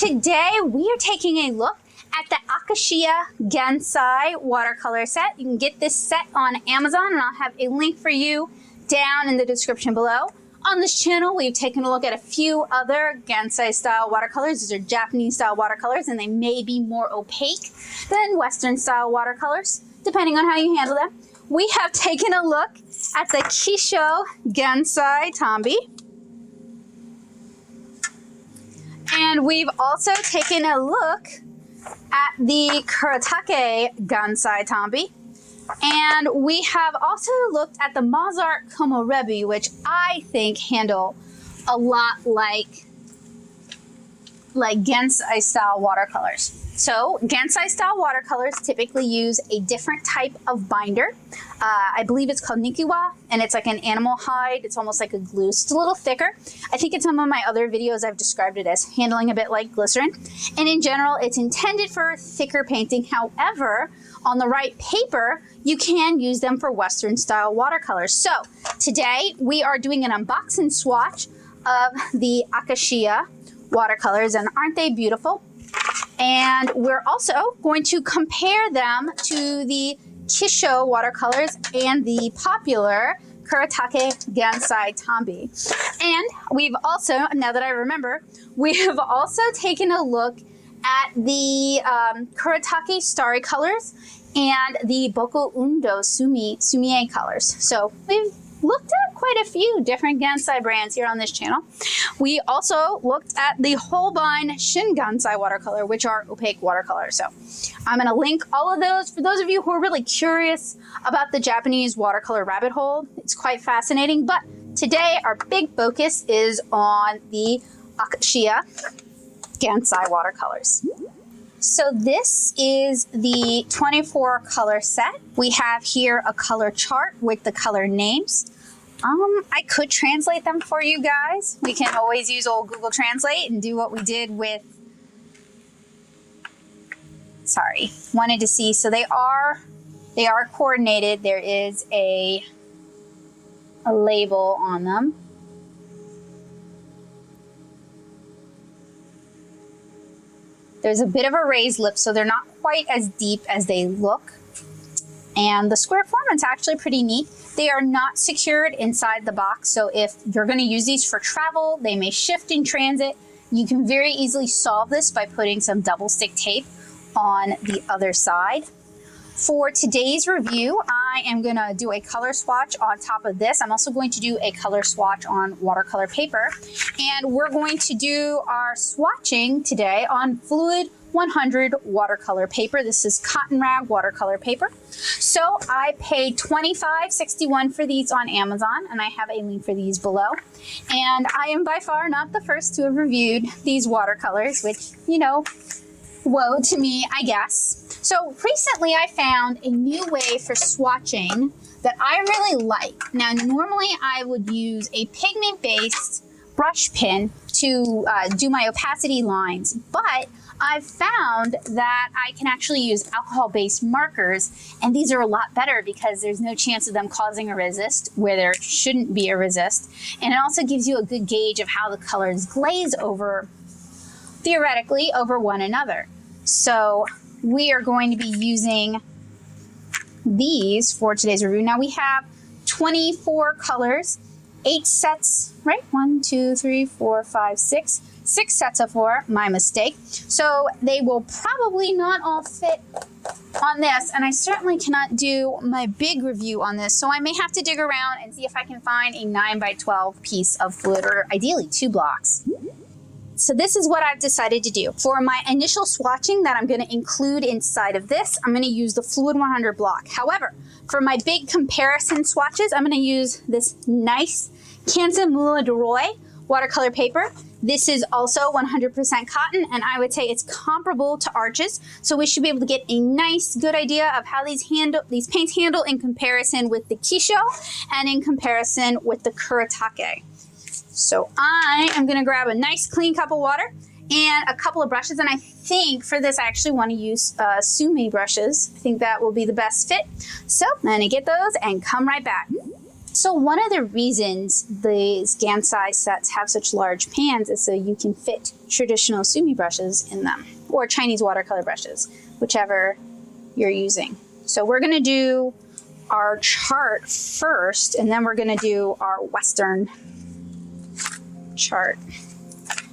today we are taking a look at the Akashiya Gansai watercolor set. You can get this set on Amazon, and I'll have a link for you down in the description below. On this channel, we've taken a look at a few other Gansai style watercolors. These are Japanese style watercolors, and they may be more opaque than Western style watercolors, depending on how you handle them. We have taken a look at the Akashiya Gansai Tambi. And we've also taken a look at the Akashiya Gansai Tambi. And we have also looked at the Mozart Komorebi, which I think handle a lot like Gansai style watercolors. So Gansai style watercolors typically use a different type of binder. I believe it's called Nikiwa, and it's like an animal hide. It's almost like a glue. It's a little thicker. I think in some of my other videos I've described it as handling a bit like glycerin. And in general, it's intended for thicker painting. However, on the right paper, you can use them for Western style watercolors. So today we are doing an unboxing swatch of the Akashiya watercolors, and aren't they beautiful? And we're also going to compare them to the Akashiya watercolors and the popular Akashiya Gansai Tambi. And we've also, now that I remember, we have also taken a look at the Akashiya Starry colors and the Boko Undo Sumie colors. So we've looked at quite a few different Gansai brands here on this channel. We also looked at the Holbein Shin Gansai watercolor, which are opaque watercolors. So I'm going to link all of those for those of you who are really curious about the Japanese watercolor rabbit hole. It's quite fascinating, but today our big focus is on the Akashiya Gansai watercolors. So this is the 24 color set. We have here a color chart with the color names. I could translate them for you guys. We can always use old Google Translate and do what we did with, wanted to see. So they are coordinated. There is a label on them. There's a bit of a raised lip, so they're not quite as deep as they look. And the square format's actually pretty neat. They are not secured inside the box, so if you're going to use these for travel, they may shift in transit. You can very easily solve this by putting some double stick tape on the other side. For today's review, I am going to do a color swatch on top of this. I'm also going to do a color swatch on watercolor paper. And we're going to do our swatching today on Fluid 100 watercolor paper. This is cotton rag watercolor paper. So I paid $25.61 for these on Amazon, and I have a link for these below. And I am by far not the first to have reviewed these watercolors, which, you know, woe to me, I guess. So recently I found a new way for swatching that I really like. Now, normally I would use a pigment-based brush pen to do my opacity lines, but I've found that I can actually use alcohol-based markers, and these are a lot better because there's no chance of them causing a resist where there shouldn't be a resist. And it also gives you a good gauge of how the colors glaze over, theoretically, over one another. So we are going to be using these for today's review. Now we have 24 colors, 8 sets, right? 1, 2, 3, 4, 5, 6. 6 sets of 4, my mistake. So they will probably not all fit on this, and I certainly cannot do my big review on this, so I may have to dig around and see if I can find a 9x12 piece of fluid, or ideally 2 blocks. So this is what I've decided to do. For my initial swatching that I'm going to include inside of this, I'm going to use the Fluid 100 block. However, for my big comparison swatches, I'm going to use this nice Canson Moulin de Roy watercolor paper. This is also 100% cotton, and I would say it's comparable to Arches. So we should be able to get a nice, good idea of how these paints handle in comparison with the Akashiya and in comparison with the Akashiya. So I am going to grab a nice clean cup of water and a couple of brushes, and I think for this I actually want to use Sumi brushes. I think that will be the best fit. So I'm going to get those and come right back. So one of the reasons these Gansai sets have such large pans is so you can fit traditional sumi brushes in them, or Chinese watercolor brushes, whichever you're using. So we're gonna do our chart first, and then we're gonna do our Western chart.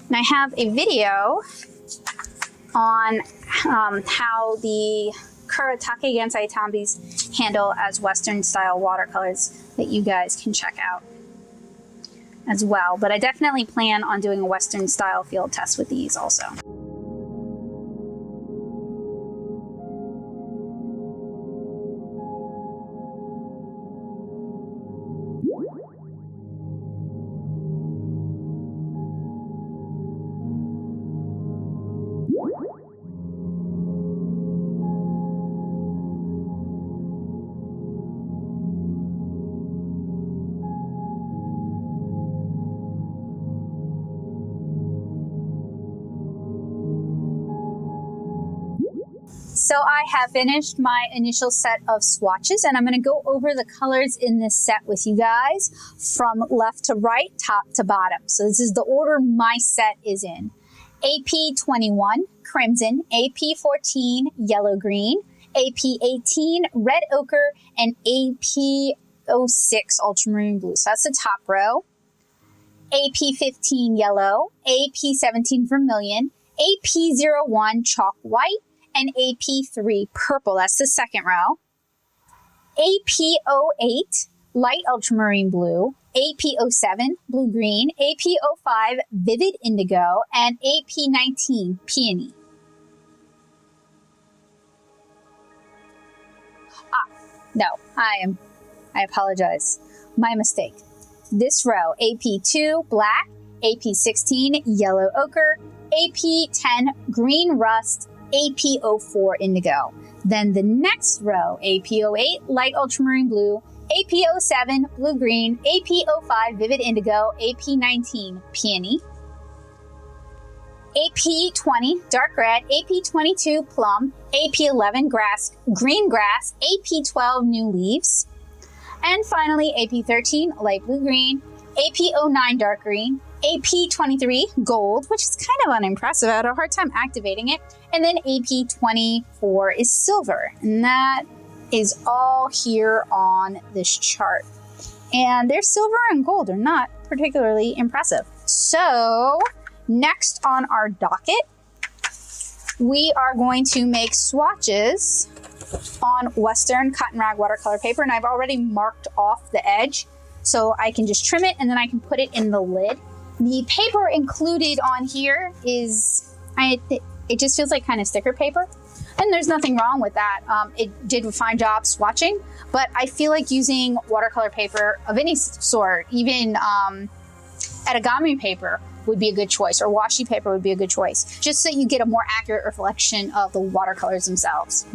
And I have a video on how the Kuretake Gansai Tambis handle as Western style watercolors that you guys can check out as well. But I definitely plan on doing a Western style field test with these also. So I have finished my initial set of swatches, and I'm going to go over the colors in this set with you guys from left to right, top to bottom. So this is the order my set is in. AP21, crimson, AP14, yellow green, AP18, red ochre, and AP06, ultramarine blue. So that's the top row. AP15, yellow, AP17, vermilion, AP01, chalk white, and AP3 purple. That's the second row. AP08 light ultramarine blue, AP07 blue green, AP05 vivid indigo, and AP19 peony. No, I apologize. My mistake. This row, AP2 black, AP16 yellow ochre, AP10 green rust, AP04 indigo. Then the next row, AP08 light ultramarine blue, AP07 blue green, AP05 vivid indigo, AP19 peony, AP20 dark red, AP22 plum, AP11 green grass, AP12 new leaves, and finally AP13 light blue green, AP09 dark green, AP23 gold, which is kind of unimpressive. I had a hard time activating it. And then AP24 is silver. And that is all here on this chart. And their silver and gold are not particularly impressive. So next on our docket, we are going to make swatches on Western cotton rag watercolor paper. And I've already marked off the edge, so I can just trim it and then I can put it in the lid. The paper included on here is, it just feels like kind of sticker paper. And there's nothing wrong with that. It did a fine job swatching, but I feel like using watercolor paper of any sort, even origami paper would be a good choice, or washi paper would be a good choice, just so you get a more accurate reflection of the watercolors themselves.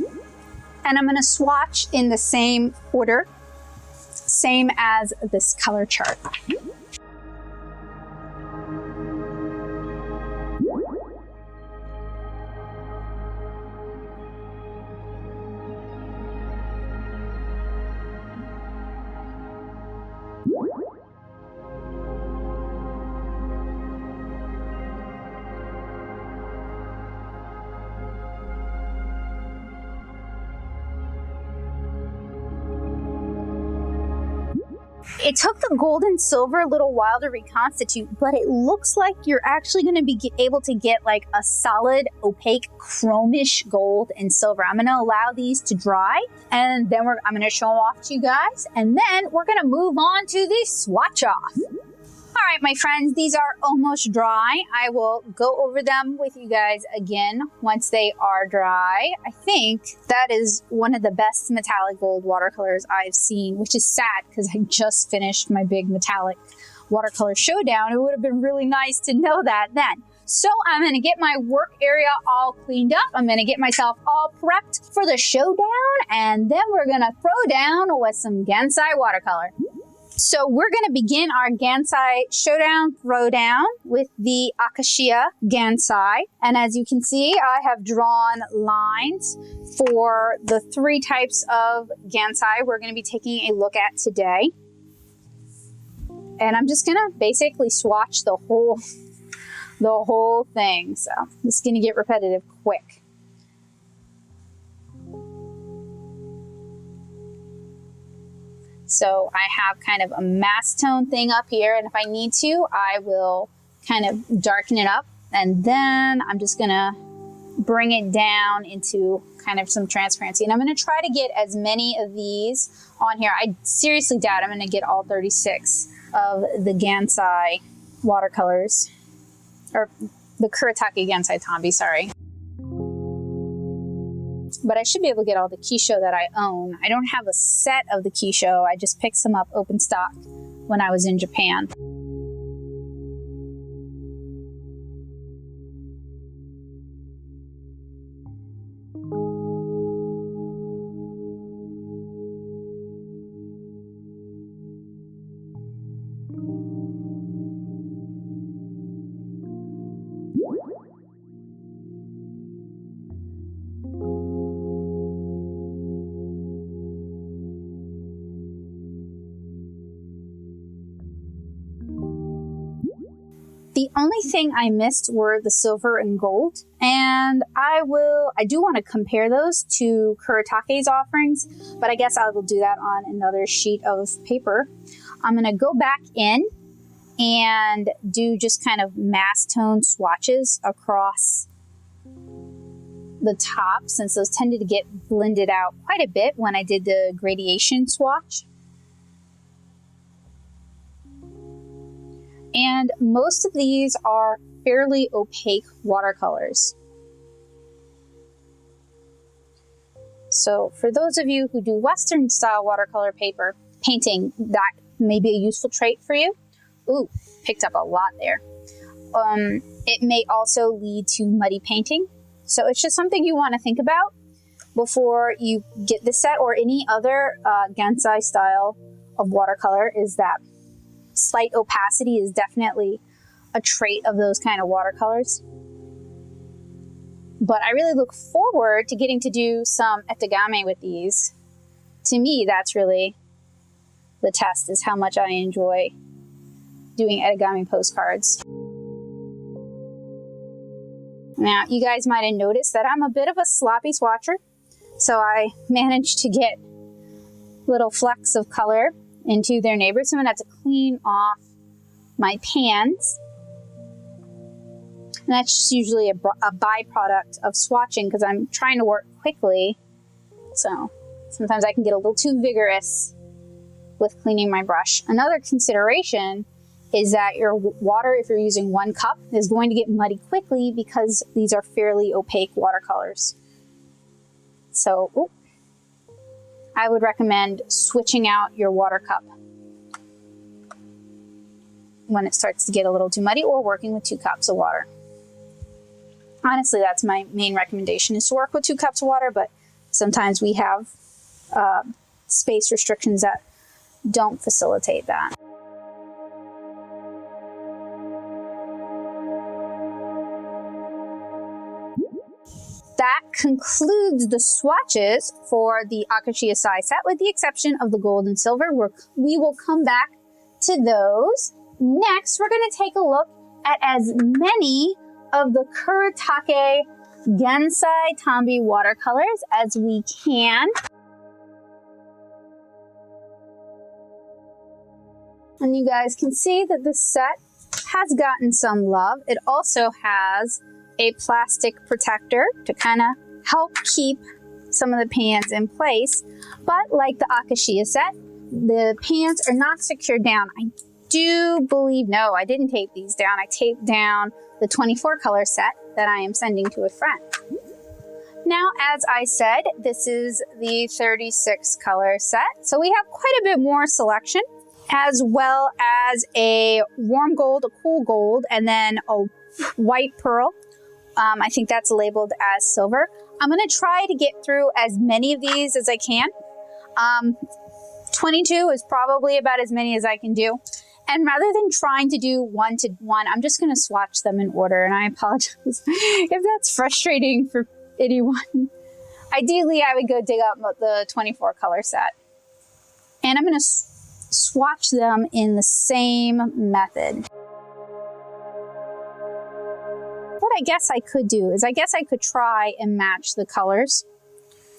And I'm gonna swatch in the same order, same as this color chart. It took the gold and silver a little while to reconstitute, but it looks like you're actually going to be able to get like a solid, opaque, chromish gold and silver. I'm going to allow these to dry, and then I'm going to show them off to you guys, and then we're going to move on to the swatch off. All right, my friends, these are almost dry. I will go over them with you guys again once they are dry. I think that is one of the best metallic gold watercolors I've seen, which is sad because I just finished my big metallic watercolor showdown. It would have been really nice to know that then. So I'm going to get my work area all cleaned up. I'm going to get myself all prepped for the showdown, and then we're going to throw down with some Gansai watercolor. So we're going to begin our Gansai Showdown Throwdown with the Akashiya Gansai. And as you can see, I have drawn lines for the 3 types of Gansai we're going to be taking a look at today. And I'm just gonna basically swatch the whole thing. So this is gonna get repetitive quick. So I have kind of a mass tone thing up here, and if I need to, I will kind of darken it up, and then I'm just gonna bring it down into kind of some transparency. And I'm gonna try to get as many of these on here. I seriously doubt I'm gonna get all 36 of the Gansai watercolors, or the Kuretake Gansai Tambi, sorry. But I should be able to get all the Kisho that I own. I don't have a set of the Kisho. I just picked some up open stock when I was in Japan. The only thing I missed were the silver and gold, and I do want to compare those to Kuretake's offerings, but I guess I will do that on another sheet of paper. I'm going to go back in and do just kind of mass tone swatches across the top, since those tended to get blended out quite a bit when I did the gradation swatch. And most of these are fairly opaque watercolors. So for those of you who do Western style watercolor paper painting, that may be a useful trait for you. Ooh, picked up a lot there. It may also lead to muddy painting. So it's just something you want to think about before you get this set, or any other Gansai style of watercolor, is that slight opacity is definitely a trait of those kind of watercolors. But I really look forward to getting to do some etagame with these. To me, that's really the test, is how much I enjoy doing etagame postcards. Now, you guys might have noticed that I'm a bit of a sloppy swatcher, so I managed to get little flecks of color into their neighbors. So I'm gonna have to clean off my pans. And that's just usually a byproduct of swatching, because I'm trying to work quickly. So sometimes I can get a little too vigorous with cleaning my brush. Another consideration is that your water, if you're using 1 cup, is going to get muddy quickly because these are fairly opaque watercolors. So, ooh, I would recommend switching out your water cup when it starts to get a little too muddy, or working with 2 cups of water. Honestly, that's my main recommendation, is to work with 2 cups of water, but sometimes we have space restrictions that don't facilitate that. That concludes the swatches for the Akashiya Gansai set, with the exception of the gold and silver. We will come back to those. Next, we're going to take a look at as many of the Kuretake Gansai Tambi watercolors as we can. And you guys can see that this set has gotten some love. It also has a plastic protector to kind of help keep some of the pans in place. But like the Akashiya set, the pans are not secured down. I do believe, no, I didn't tape these down. I taped down the 24 color set that I am sending to a friend. Now, as I said, this is the 36 color set. So we have quite a bit more selection, as well as a warm gold, a cool gold, and then a white pearl. I think that's labeled as silver. I'm going to try to get through as many of these as I can. 22 is probably about as many as I can do. And rather than trying to do 1 to 1, I'm just going to swatch them in order. And I apologize if that's frustrating for anyone. Ideally, I would go dig up the 24 color set. And I'm going to swatch them in the same method. What I guess I could do is I could try and match the colors.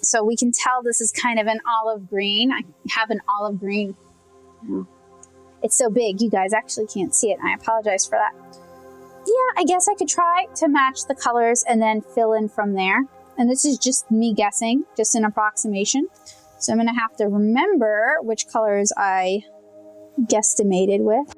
So we can tell this is kind of an olive green. I have an olive green. It's so big, you guys actually can't see it. I apologize for that. Yeah, I guess I could try to match the colors and then fill in from there. And this is just me guessing, just an approximation. So I'm gonna have to remember which colors I guesstimated with.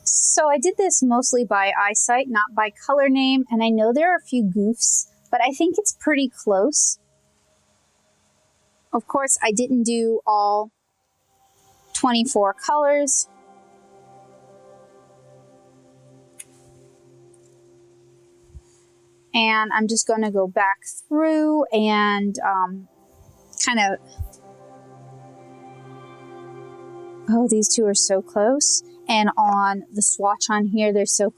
So I did this mostly by eyesight, not by color name, and I know there are a few goofs, but I think it's pretty close. Of course, I didn't do all 24 colors. And I'm just going to go back through and kind of, oh, these two are so close. And on the swatch on here, they're so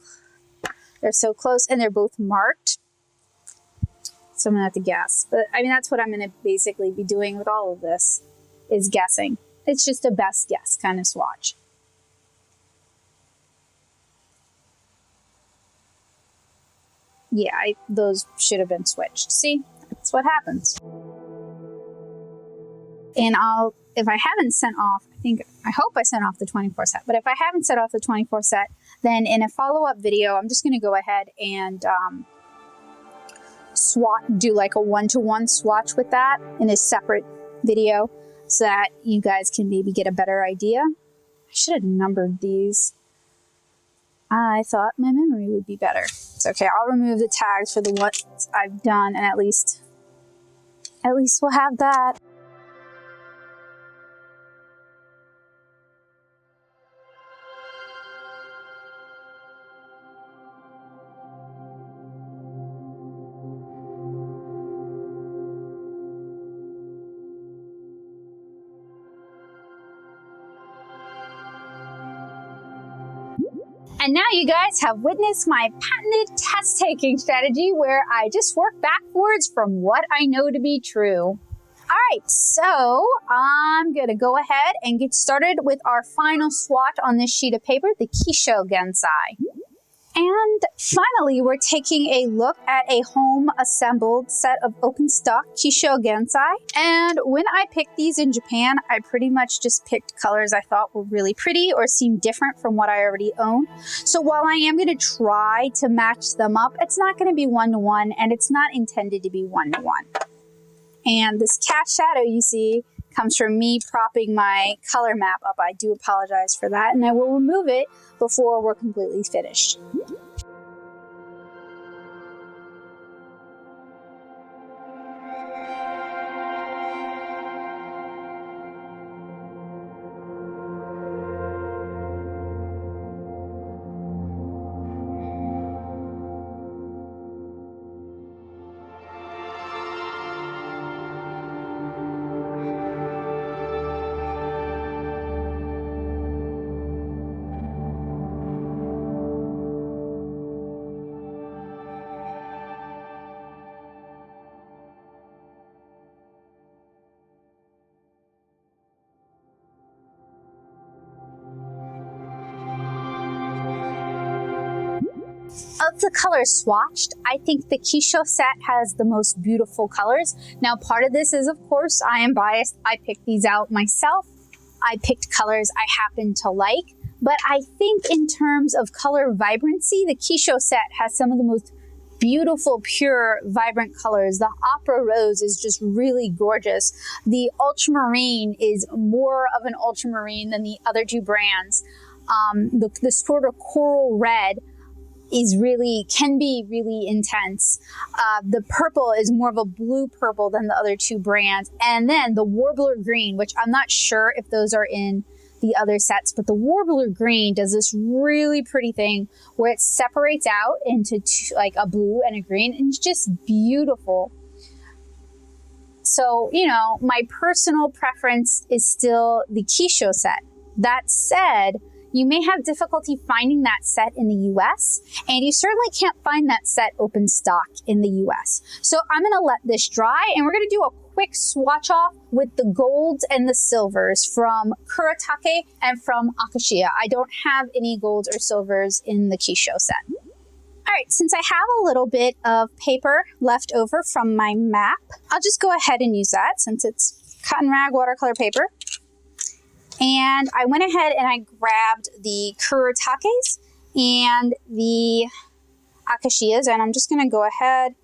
close, and they're both marked. So I'm gonna have to guess. But I mean, that's what I'm gonna basically be doing with all of this, is guessing. It's just a best guess kind of swatch. Yeah, those should have been switched. See, that's what happens. And if I haven't sent off, I hope I sent off the 24 set, but if I haven't sent off the 24 set, then in a follow-up video, I'm just gonna go ahead and do like a one-to-one swatch with that in a separate video so that you guys can maybe get a better idea. I should have numbered these. I thought my memory would be better. It's okay, I'll remove the tags for the ones I've done, and at least we'll have that. And now you guys have witnessed my patented test-taking strategy where I just work backwards from what I know to be true. All right, so I'm gonna go ahead and get started with our final swatch on this sheet of paper, the Akashiya Gansai. And finally, we're taking a look at a home-assembled set of open stock Akashiya Gansai. And when I picked these in Japan, I pretty much just picked colors I thought were really pretty or seemed different from what I already own. So while I am going to try to match them up, it's not going to be one-to-one, and it's not intended to be one-to-one. And this cast shadow you see comes from me propping my color map up. I do apologize for that, and I will remove it before we're completely finished. Of the colors swatched, I think the Kisho set has the most beautiful colors. Now, part of this is, of course, I am biased. I picked these out myself. I picked colors I happen to like. But I think in terms of color vibrancy, the Kisho set has some of the most beautiful, pure, vibrant colors. The Opera Rose is just really gorgeous. The Ultramarine is more of an ultramarine than the other two brands. The sort of coral red is can be really intense. The purple is more of a blue purple than the other two brands. And then the Warbler Green, which I'm not sure if those are in the other sets, but the Warbler Green does this really pretty thing where it separates out into like a blue and a green, and it's just beautiful. So, you know, my personal preference is still the Kisho set. That said, you may have difficulty finding that set in the US, and you certainly can't find that set open stock in the US. So I'm going to let this dry, and we're going to do a quick swatch off with the golds and the silvers from Kuretake and from Akashiya. I don't have any golds or silvers in the Kisho set. All right, since I have a little bit of paper left over from my map, I'll just go ahead and use that since it's cotton rag watercolor paper. And I went ahead and I grabbed the Kuretakes and the Akashiyas, and I'm just going to go ahead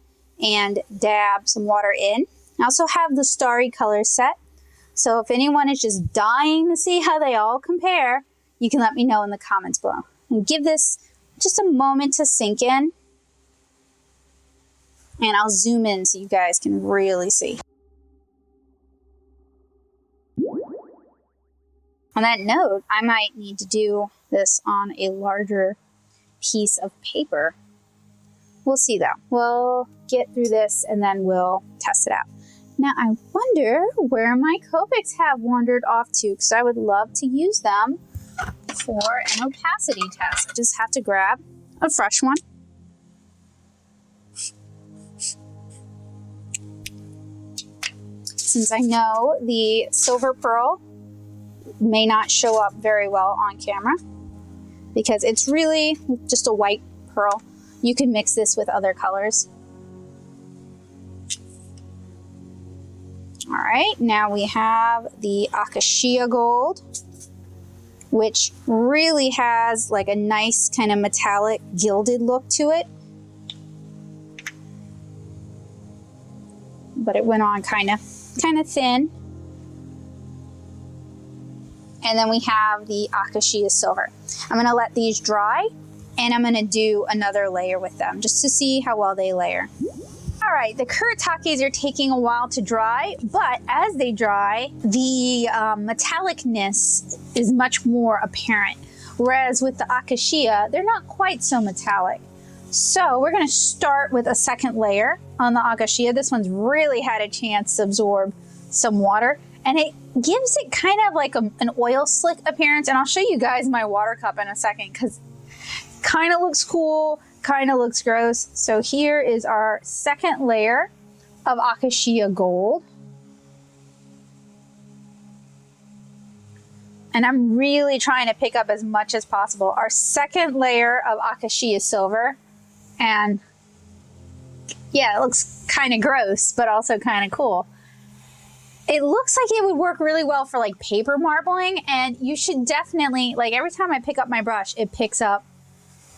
and dab some water in. I also have the Starry Colors set, so if anyone is just dying to see how they all compare, you can let me know in the comments below. And give this just a moment to sink in, and I'll zoom in so you guys can really see. On that note, I might need to do this on a larger piece of paper. We'll see though. We'll get through this and then we'll test it out. Now I wonder where my Copics have wandered off to, because I would love to use them for an opacity test. I just have to grab a fresh one. Since I know the silver pearl may not show up very well on camera because it's really just a white pearl. You can mix this with other colors. All right, now we have the Akashiya Gold, which really has like a nice kind of metallic gilded look to it. But it went on kind of thin. And then we have the Akashiya Silver. I'm gonna let these dry and I'm gonna do another layer with them just to see how well they layer. All right, the Kuretakes are taking a while to dry, but as they dry, the metallicness is much more apparent. Whereas with the Akashiya, they're not quite so metallic. So we're gonna start with a second layer on the Akashiya. This one's really had a chance to absorb some water, and it gives it kind of like an oil slick appearance. And I'll show you guys my water cup in a second because kind of looks cool, kind of looks gross. So here is our second layer of Akashiya Gold. And I'm really trying to pick up as much as possible. Our second layer of Akashiya Silver. And yeah, it looks kind of gross, but also kind of cool. It looks like it would work really well for like paper marbling, and you should definitely, like every time I pick up my brush, it picks up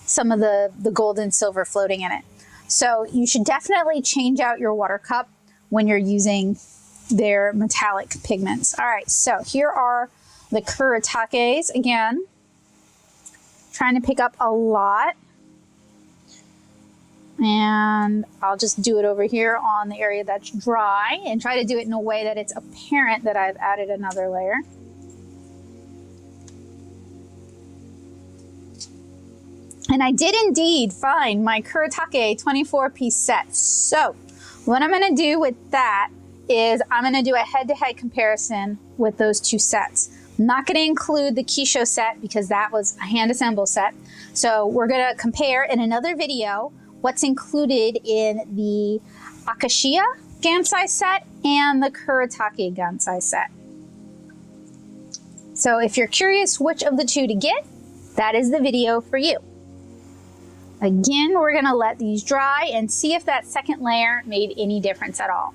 some of the gold and silver floating in it. So you should definitely change out your water cup when you're using their metallic pigments. All right, so here are the Kuretakes again. Trying to pick up a lot. And I'll just do it over here on the area that's dry and try to do it in a way that it's apparent that I've added another layer. And I did indeed find my Kuretake 24-piece set. So what I'm going to do with that is I'm going to do a head-to-head comparison with those two sets. I'm not going to include the Kisho set because that was a hand-assembled set. So we're going to compare in another video what's included in the Akashiya Gansai set and the Kuretake Gansai set. So if you're curious which of the two to get, that is the video for you. Again, we're gonna let these dry and see if that second layer made any difference at all.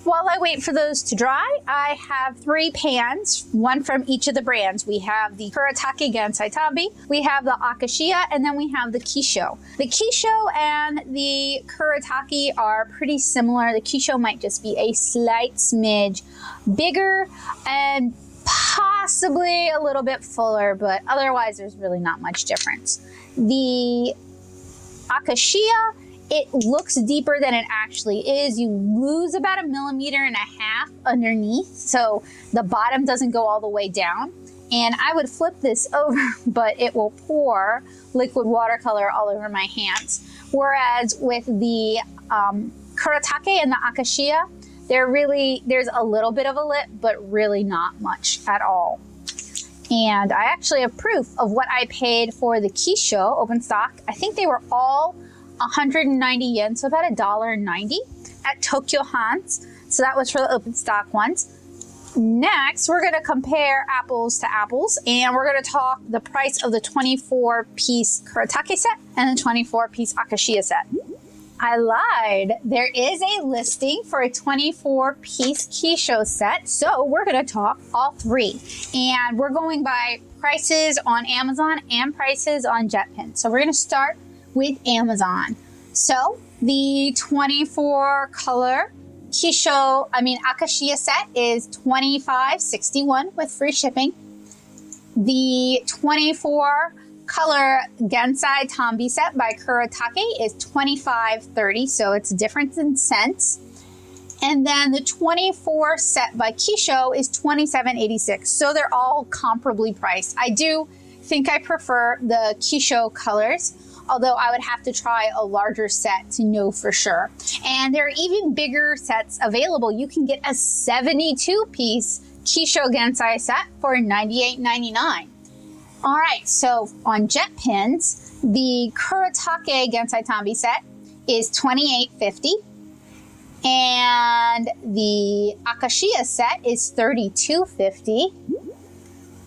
While I wait for those to dry, I have 3 pans, one from each of the brands. We have the Akashiya Gansai, we have the Akashiya, and then we have the Kisho. The Kisho and the Kuretake are pretty similar. The Kisho might just be a slight smidge bigger and possibly a little bit fuller, but otherwise there's really not much difference. The Akashiya, it looks deeper than it actually is. You lose about 1.5 millimeters underneath, so the bottom doesn't go all the way down. And I would flip this over, but it will pour liquid watercolor all over my hands. Whereas with the Kuretake and the Akashiya, there's a little bit of a lip, but really not much at all. And I actually have proof of what I paid for the Kisho open stock. I think they were all 190 yen, so about $1.90 at Tokyo Hans. So that was for the open stock ones. Next, we're gonna compare apples to apples, and we're gonna talk the price of the 24-piece Kuretake set and the 24-piece Akashiya set. I lied. There is a listing for a 24-piece Kisho set, so we're gonna talk all 3. And we're going by prices on Amazon and prices on JetPen. So we're gonna start with Amazon. So the 24 color Akashiya set is $25.61 with free shipping. The 24 color Gansai Tambi set by Kuretake is $25.30, so it's a difference in cents. And then the 24 set by Kisho is $27.86, so they're all comparably priced. I do think I prefer the Kisho colors, although I would have to try a larger set to know for sure. And there are even bigger sets available. You can get a 72-piece Kisho Gansai set for $98.99. All right, so on JetPens, the Kuretake Gansai Tambi set is $28.50, and the Akashiya set is $32.50,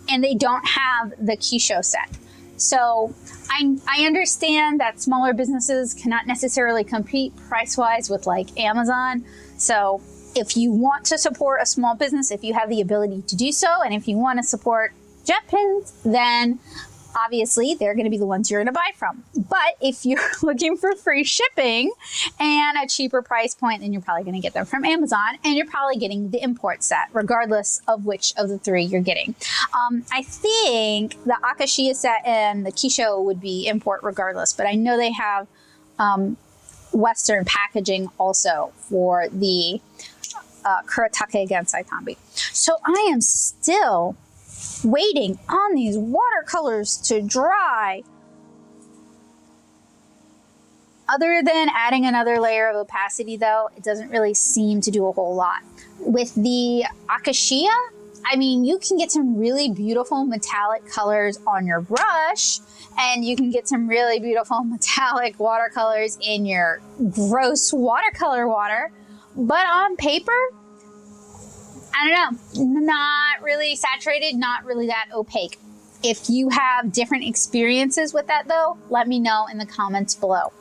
and they don't have the Kisho set. So I understand that smaller businesses cannot necessarily compete price-wise with like Amazon. So if you want to support a small business, if you have the ability to do so, and if you want to support JetPens, then obviously they're going to be the ones you're going to buy from. But if you're looking for free shipping and a cheaper price point, then you're probably going to get them from Amazon, and you're probably getting the import set, regardless of which of the 3 you're getting. I think the Akashiya set and the Kisho would be import regardless, but I know they have Western packaging also for the Kuretake Gansai Tambi. So I am still waiting on these watercolors to dry. Other than adding another layer of opacity though, it doesn't really seem to do a whole lot. With the Akashiya, I mean, you can get some really beautiful metallic colors on your brush, and you can get some really beautiful metallic watercolors in your gross watercolor water, but on paper, I don't know, not really saturated, not really that opaque. If you have different experiences with that though, let me know in the comments below.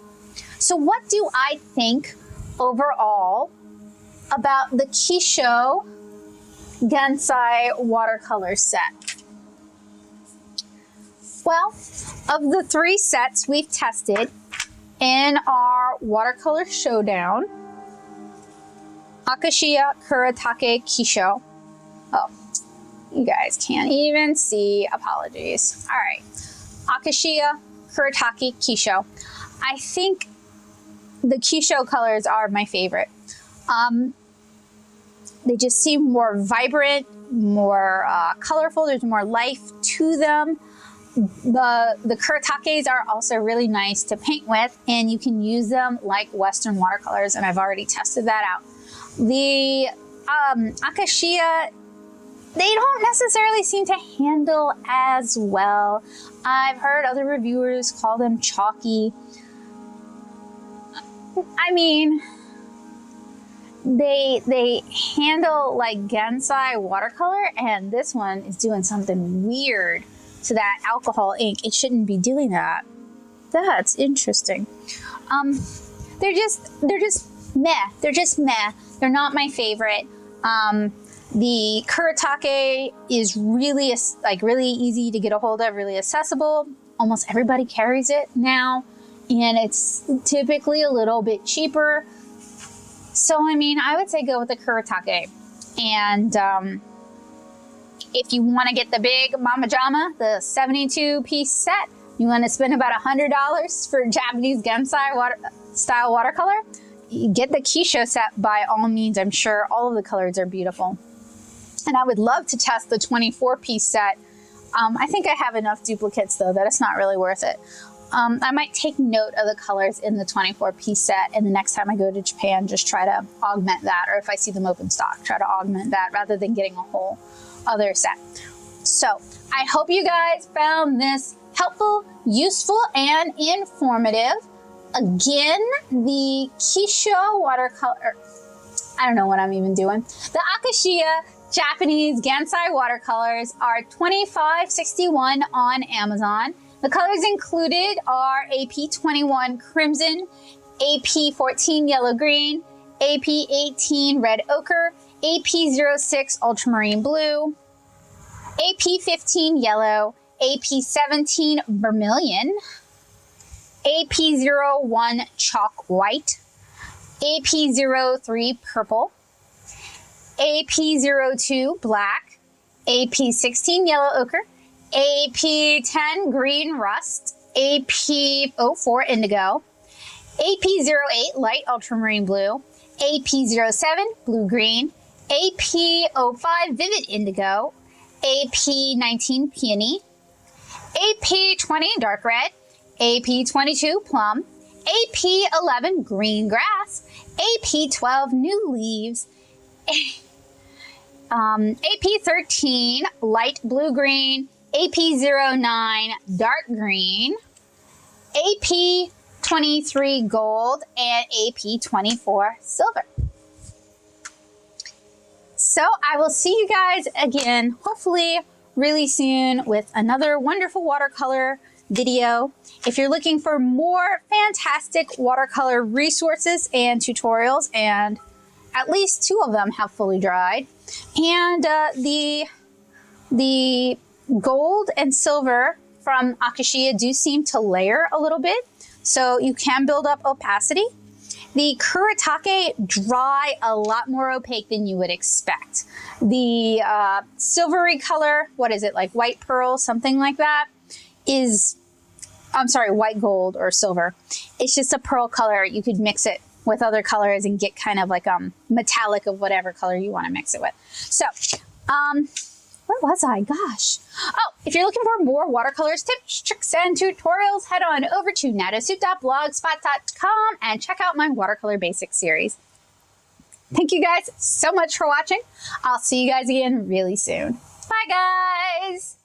So what do I think overall about the Kisho Gansai watercolor set? Well, of the 3 sets we've tested in our watercolor showdown, Akashiya, Kuretake, Kisho. Oh, you guys can't even see. Apologies. All right. Akashiya, Kuretake, Kisho. I think the Kisho colors are my favorite. They just seem more vibrant, more colorful. There's more life to them. The Kuretakes are also really nice to paint with, and you can use them like Western watercolors, and I've already tested that out. The Akashiya, they don't necessarily seem to handle as well. I've heard other reviewers call them chalky. I mean, they handle like Gansai watercolor, and this one is doing something weird to that alcohol ink. It shouldn't be doing that. That's interesting. They're just meh. They're just meh. They're not my favorite. The Kuretake is really really easy to get a hold of, really accessible. Almost everybody carries it now, and it's typically a little bit cheaper. So I mean, I would say go with the Kuretake. And if you want to get the big Mama Jama, the 72-piece set, you want to spend about $100 for Japanese Gansai style watercolor, you get the Kisho set by all means. I'm sure all of the colors are beautiful. And I would love to test the 24-piece set. I think I have enough duplicates though that it's not really worth it. I might take note of the colors in the 24-piece set, and the next time I go to Japan, just try to augment that, or if I see them open stock, try to augment that rather than getting a whole other set. So I hope you guys found this helpful, useful, and informative. Again, the Kisho watercolor, I don't know what I'm even doing. The Akashiya Japanese Gansai watercolors are $25.61 on Amazon. The colors included are AP21 Crimson, AP14 Yellow Green, AP18 Red Ochre, AP06 Ultramarine Blue, AP15 Yellow, AP17 Vermillion, AP01 Chalk White, AP03 Purple, AP02 Black, AP16 Yellow Ochre, AP10 Green Rust, AP04 Indigo, AP08 Light Ultramarine Blue, AP07 Blue Green, AP05 Vivid Indigo, AP19 Peony, AP20 Dark Red, AP22 Plum, AP11 Green Grass, AP12 New Leaves, AP13 Light Blue Green, AP09 Dark Green, AP23 Gold, and AP24 Silver. So I will see you guys again, hopefully really soon, with another wonderful watercolor video. If you're looking for more fantastic watercolor resources and tutorials, and at least 2 of them have fully dried, and the gold and silver from Akashiya do seem to layer a little bit, so you can build up opacity. The Kuretake dry a lot more opaque than you would expect. The silvery color, what is it, like white pearl, something like that, is, I'm sorry, white gold or silver. It's just a pearl color. You could mix it with other colors and get kind of like metallic of whatever color you want to mix it with. So, where was I? Gosh. Oh, if you're looking for more watercolors, tips, tricks, and tutorials, head on over to natosoup.blogspot.com and check out my watercolor basics series. Thank you guys so much for watching. I'll see you guys again really soon. Bye, guys.